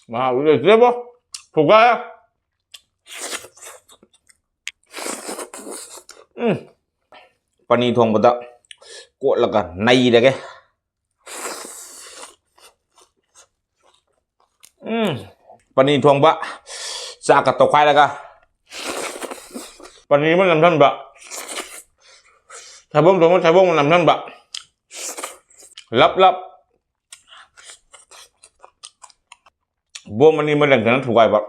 와, 우리 드레버 보가요. पनीर थोंबदा कोटलगा नईरगे पनीर थोंबा चाका तौखाइरगा पनीर मन नमथनबा थाइबोंग थोंबा थाइबोंग मन नमथनबा लप लप बो मनी मन लंगना थुगाइबा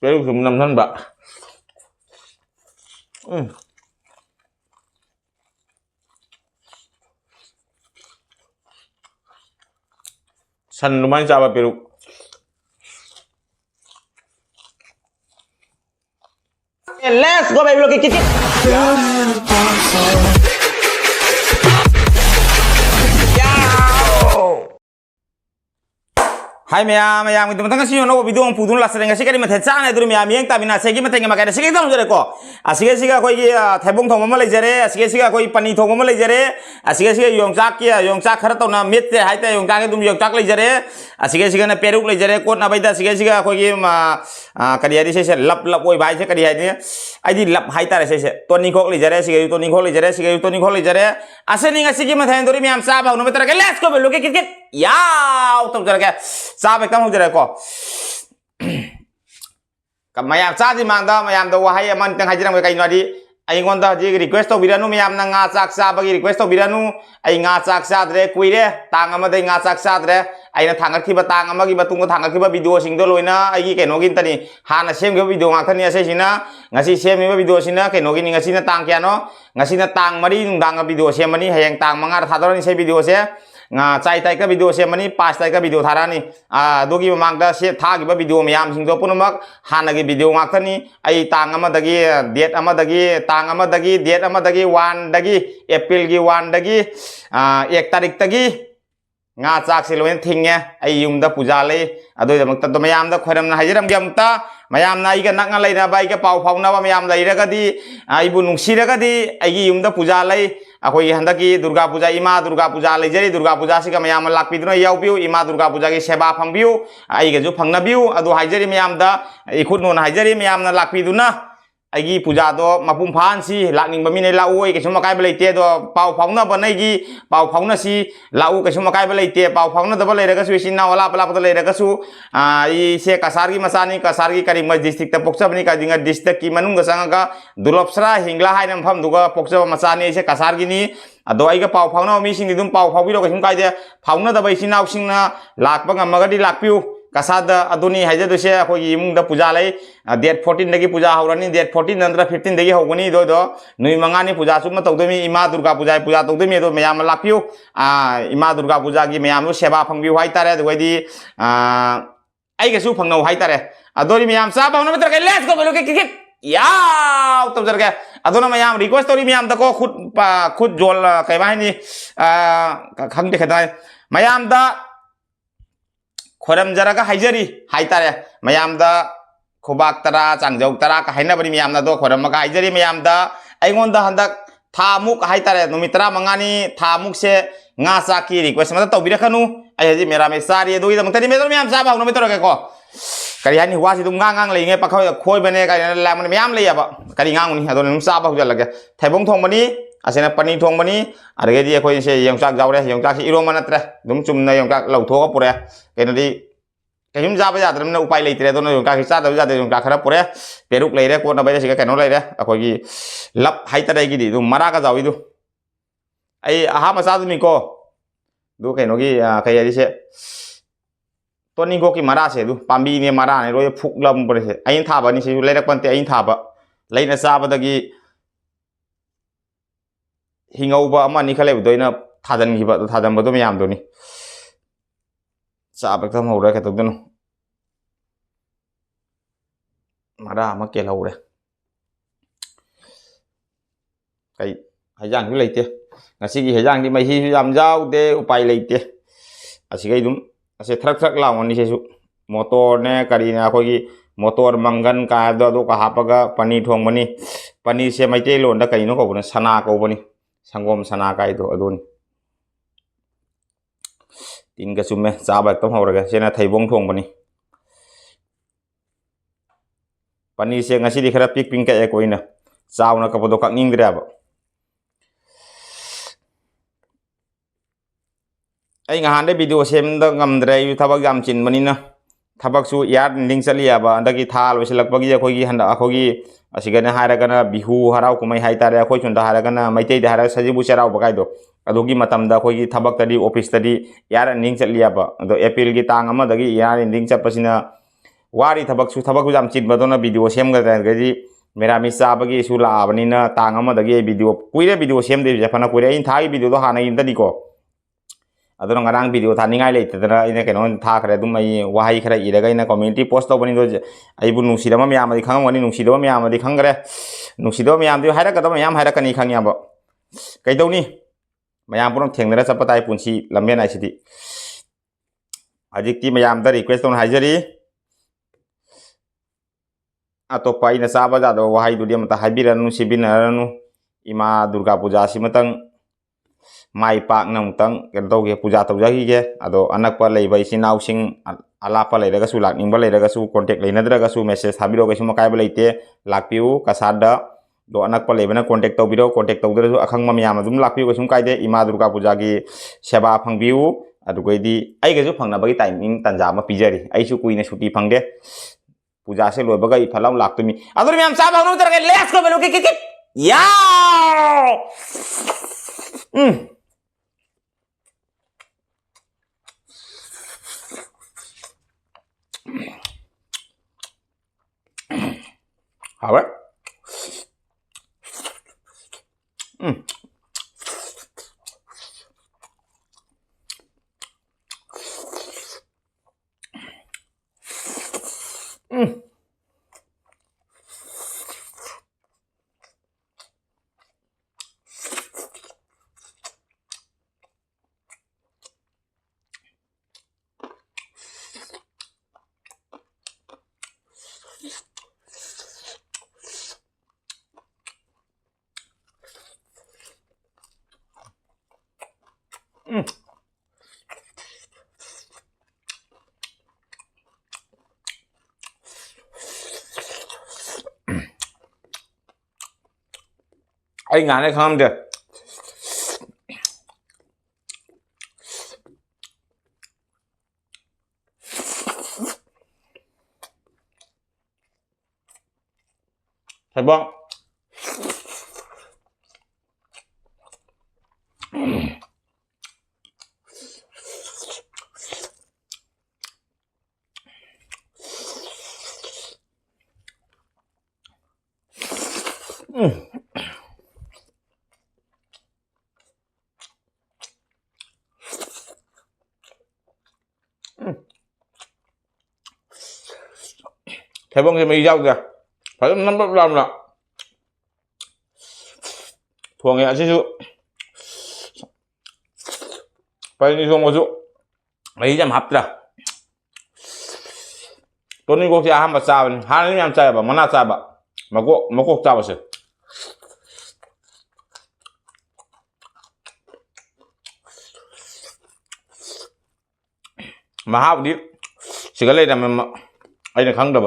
पेरू सुम नमथनबा सन दुमाइन चाबा पेरू let's go baby look kiki Hai maya gitu matang sih ono video ang pudun lasa dengan sikari mathe cana itu maya yang tapi nasi kita mathe makai sikari tamu jere ko asike sika koi thebong thong mama lejare asike sika koi pani thong mama lejare asike sika yongchak khara tau na mit te hai te yongchak tum yongchak lejare asike sika na peruk lejare kot na baida asike sika koi kari se lap oi bai se kari hai aidi lap hai tare se toni khok lejare sika toni khok lejare sika toni khok lejare ase ni ngasi ki mathe dori maya sa ba no metra ke let's go look kit yaw tum jere ke sa ba kam jere ko mayam cha di mangda mayam do wahai man tang hajirang kai no di ai ngon da ji request to biranu mayam na nga chak cha ba gi request to biranu ai nga chak cha dre kuire tang ama dei nga chak cha dre ai na thangat ki ba tang ama gi batung ko thangat ki ba video sing do loina ai gi keno gin tani hana sem ge video nga thani ase sina ngasi sem mi ba video sina keno gi ngasi na tang kya no ngasi na tang mari nung dang video sem mani hayang tang manga thador ni se video se nga chai tai ka video se mani pas tai ka video tharani dogi mangda se tha gi ba video mayam sing do punamak hana gi video ngak thani ai tang ama dagi date ama dagi tang ama dagi date ama dagi 1 dagi april gi 1 dagi 1 tarik dagi nga chak se loin thingye ai yum da puja le adoi damak ta mayam da khoram na hajiram gyam ta mayam na iga nak ngalai na bai ka pau phauna ba mayam lai ra ga di ai bu nungsi ra ga di ai gi yum da puja lai akoi handaki durga puja ima durga puja lejari durga puja sika mayam lakpiduna yaupiu ima durga puja gi seba phangbiu ai ge ju phangna biu adu haijari mayam da ikhut non haijari mayam na lakpiduna ai puja do mapum phan si lakning ba mine lau ai ke suma kai beleite do pau phangna ba nai gi pau phangna si lau ke suma kai beleite pau phangna da ba leira ga su sin na wala pala pa leira ga su ai se kasar gi masani kasar gi karimaj district ta poksa bani ka dinga district ki manung ga sanga ga dulopsra hingla hai nam pham duga poksa masani se kasar gi ni ado ai ga pau phangna mi sing dum pau phawbi ro ga sum kai de phangna da bai sin naw sing na lakpa ngamaga di lakpiu kasada aduni haja duse akoi imung da puja lai date 14 dagi puja haurani date 14 nandra 15 dagi hogani do nui mangani puja suma tawdemi ima durga puja tawdemi do mayam lakpiu ima durga puja gi mayam seba phangbi hai tare do di ai ga su phangno hai tare adori mayam sa ba no metra ke let's go belo ke kit yaw tum jar ke adona mayam request tori mayam da ko khut jol kai ba ni khang de khadai mayam da khoram jaraga haijari haitare mayam da khobak tara changjau tara ka haina bari mayam na do khoram ga haijari mayam da aingon da handak thamuk haitare numitra mangani thamuk se nga sa ki request ma to birakhanu ai haji mera me sari do ida mangtani me do mayam sa ba no me to ke ko kari hani wa si dum ngang lei nge pakhoi khoi bane ka la man mayam lei ba kari ngang ni adon num sa ba hujal lage thaibong thong bani asena pani thong bani arge di khoi se yongchak jaure yongchak si iro manatra dum chumna yongchak lau tho ka pure kenadi kayum jaba ja drum na upai leitre don yongchak sa da ja de yongchak khara pure peruk leire ko na bai se ka keno leire akoi gi lap haita dai gi di dum mara ka jawi du ai aha ma sa du mi ko du keno gi kai ari se toni go ki mara se du pambi ne mara ne roi phuk lam pure se ain tha ba ni se leirak pante ain tha ba leina sa ba da gi hingau ba ama ni khale doina thadan gi ba thadan ba do mayam do ni sa ba tham hore ka to do mara ma ke lau re kai hayang ni leite ngasi gi hayang ni mai hi yam jau de upai leite asi gai dum ase thrak thrak law ni se su motor ne kari na ko gi motor mangan ka do ka hapaga pani thong mani paneer से मैते loan दा कहीं कौन सना कौबनी संगोम सना कायदो अदुन तीन का चुम्मे चाब एकदम हौरगे सेना थैबोंग थोंबनी पनीर से ngasi खरा पिक पिंक के कोइना चावना कपदो कक्निंग्रेब आई ngahande video semda ngamdre yu thabak yam chinbanina thabak su yar ending chaliaba andagi tha loisilakpagi akhogi handa akhogi asigana haragana bihu harau kumai haitare akhoi chunda haragana maitei da haraga sajibu cherau bakaido adogi matamda akhogi thabak tadi office tadi yar ending chaliaba ado april gi tang ama dagi yar ending chapasina wari thabak su yam chinbadona video semga gadi merami sabagi su labanina tang ama dagi video kuire video semde jafana kuire in thai video do hana in tadi ko aduna ngarang video thaningai leitadra ina keno tha khare dum ai wahai khara iraga ina community post tobani do ai bu nungsidama myam adi khangwani nungsidama myam adi khangre nungsidama myam di haira kadama myam haira kani khangya ba kaidoni myam puram thengnara chapatai punsi lamben ai sidi ajikti myam da request on haijari atopa ina saba da do wahai du diam ta haibiranu sibinaranu ima durga puja simatang mai pak nang tang ken tau ge puja tau jahi ge ado anak pa lei bai sinau sing ala pa lei daga su lak ning ba lei daga su contact lei na daga su message habiro ge suma kai ba leite lakpiu kasada do anak pa lei bana contact tau biro contact tau dra su akhang ma myam adum lakpiu ge sum kai de ima durga puja gi seba phangbiu adu ge di ai ge su phangna ba gi timing tanja ma pijari ai su kuina suti phangde puja se loi ba ga i phalam laktumi adur myam sa ba nu tar ge let's go belu ki ya Hả anh ngán hay không kìa thấy không thấy không thì mì rau kìa phải năm bắp lòng nè thua nghe chứ phải đi xuống một chút mấy trăm hấp ra tôi đi quốc gia ham mà sao hai mươi năm trái mà mana trái mà quốc trái bớt mà hao đi chỉ có lấy làm mà anh là khăng được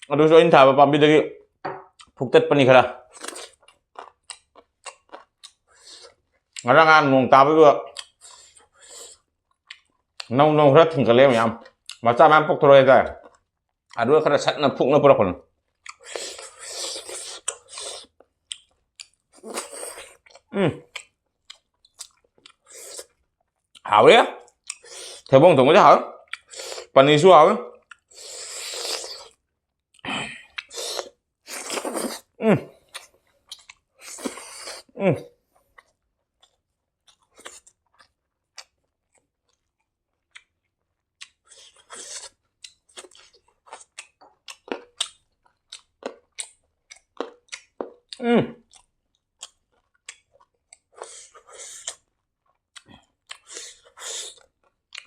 aduh so inta ba pambi dagi phuktet pani khara ngarang nung ta ba nong khara thing kale yam ma cha mam pok thore ga aduh khara sat na phuk na pura kon hảo đấy theo bông thùng có hảo pani su hảo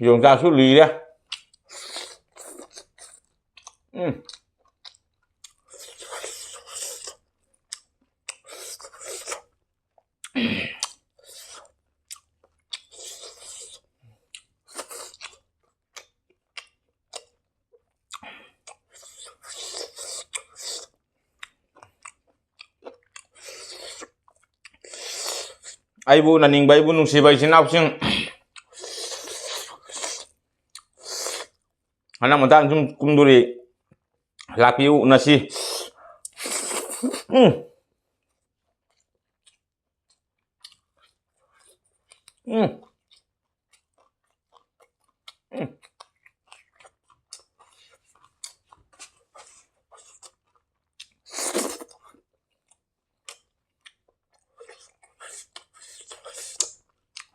dùng ra chút lý đấy. Aibu naning ba ibu nung sibay sinapsing anak mata zum kumduri lapiu nasi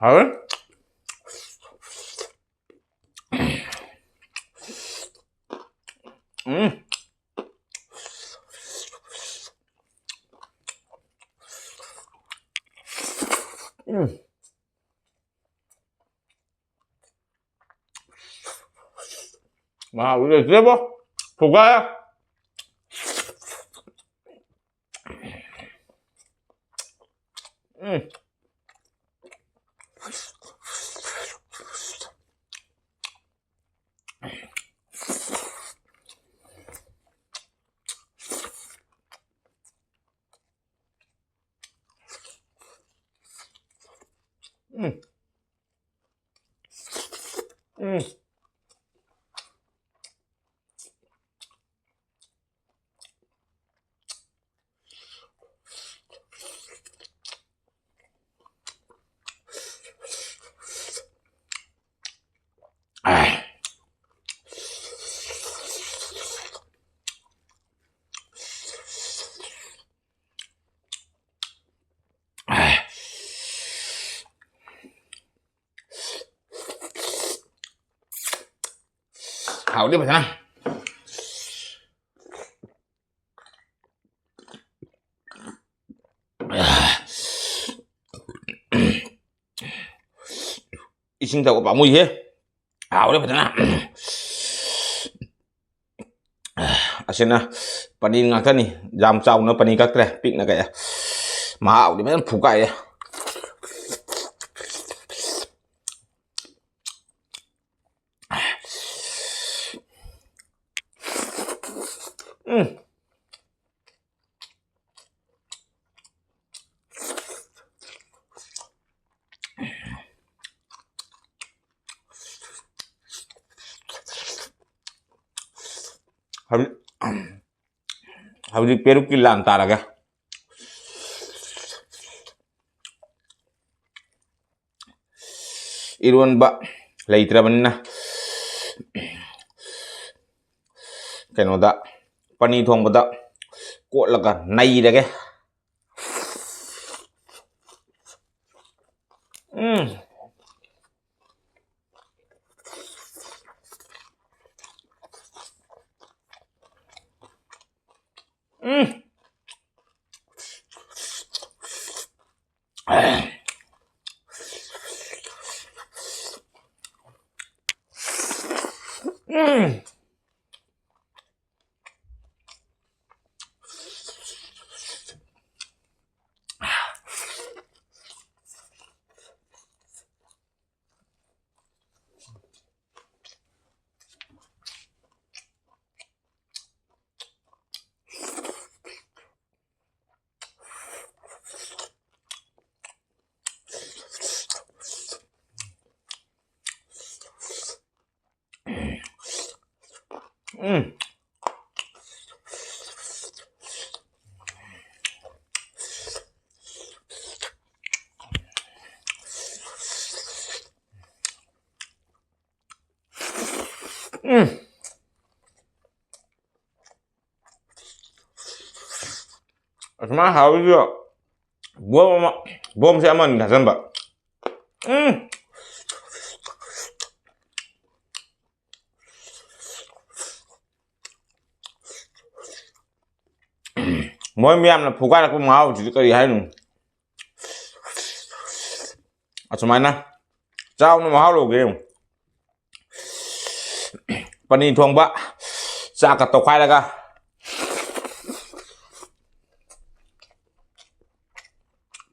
hả mà udah siapa buka ya hảo đi mà xem isin tahu apa mu ye hảo đi mà xem asina panin ngak ni jam chau na panin kak tre pik na kaya ma hảo đi mà phụ cái ya Habis peru kila antara ka irwan ba laitra banna keno da pani thong bada ko laga nai da ke Cuma hau juga bom saya aman gasan mbak mỗi miam là phụ qua là cũng máu chỉ có gì hay luôn ở chỗ này nè trao nó máu đồ ghê นีทวงบะจากกับตกควายแล้วก็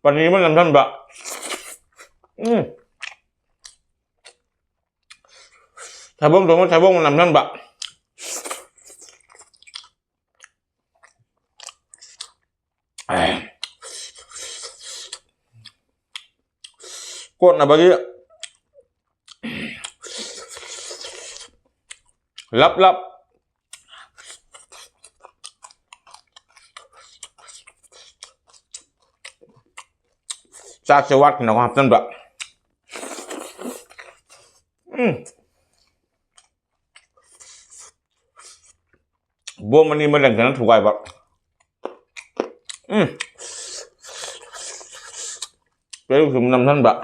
ปนีมันนำท่านบะถ้าบ้งตรงถ้าบ้งมันนำท่านบะกดนะบางทีลับจากเชวัดนะครับท่านแบบบัวมันนี่มันแหล่งกันนั้นถูกไว้แบบไปดูถึงนำท่านแบบ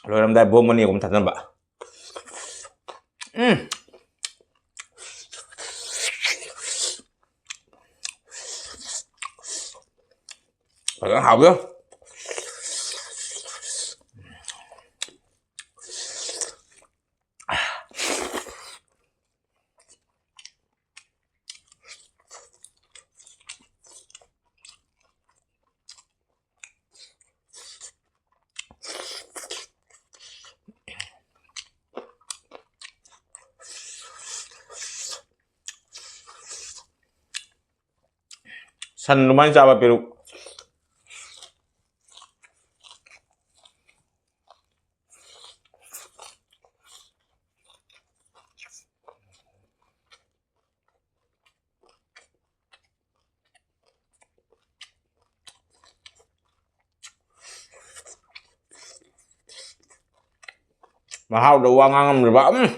เราทำได้บัวมันนี่ผมทันท่านแบบphải có học chứ san lumayan siapa pero mahal udah uang angam berapa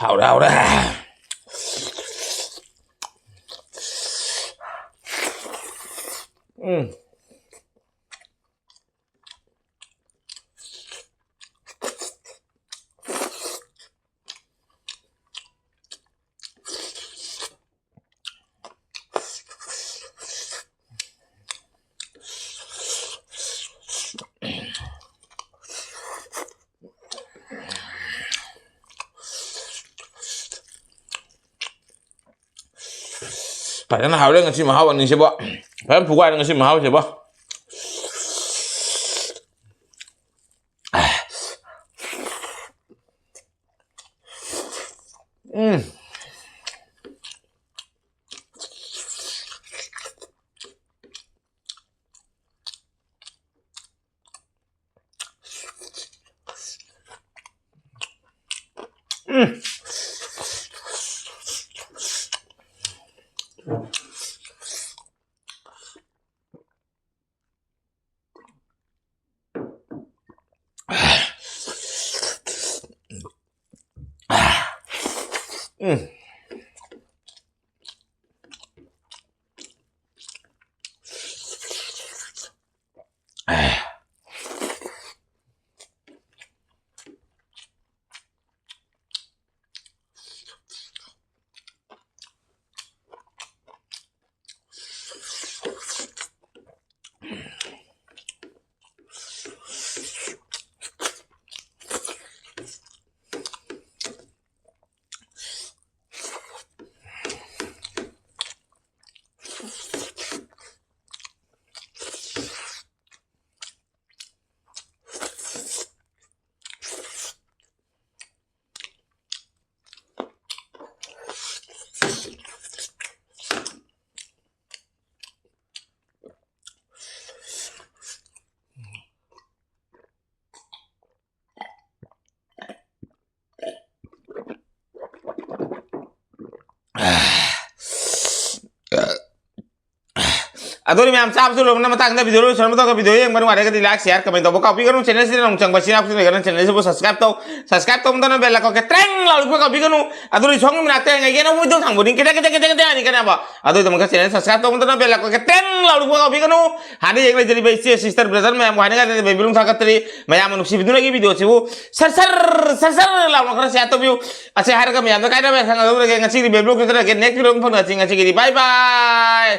hào đào đó phải nó hào lên cái gì mà hào anh xem bọ phải em phụ quay cái gì mà hào xem bọ adori ma'am chap su lo na matang da video lo share to ka video yang baru ada ka di like share comment to ka bi kanu channel sini nong chang ba sina psi ga channel se subscribe to mta na bella ko ke treng la lu ka bi kanu adori song mi na te ngai ge na mu do thang boding kita ani kana ba adori to ka channel subscribe to mta na bella ko ke treng la lu ka bi kanu hadi ek jari ba sister brother ma'am wa ga be bilung sa ka tri ma'am nu si video lagi video se bu sar la ma kara se to bi ase har ka ma'am ka da ba sang ga ngasih di be blog ke next video phone ngasih ngasih bye bye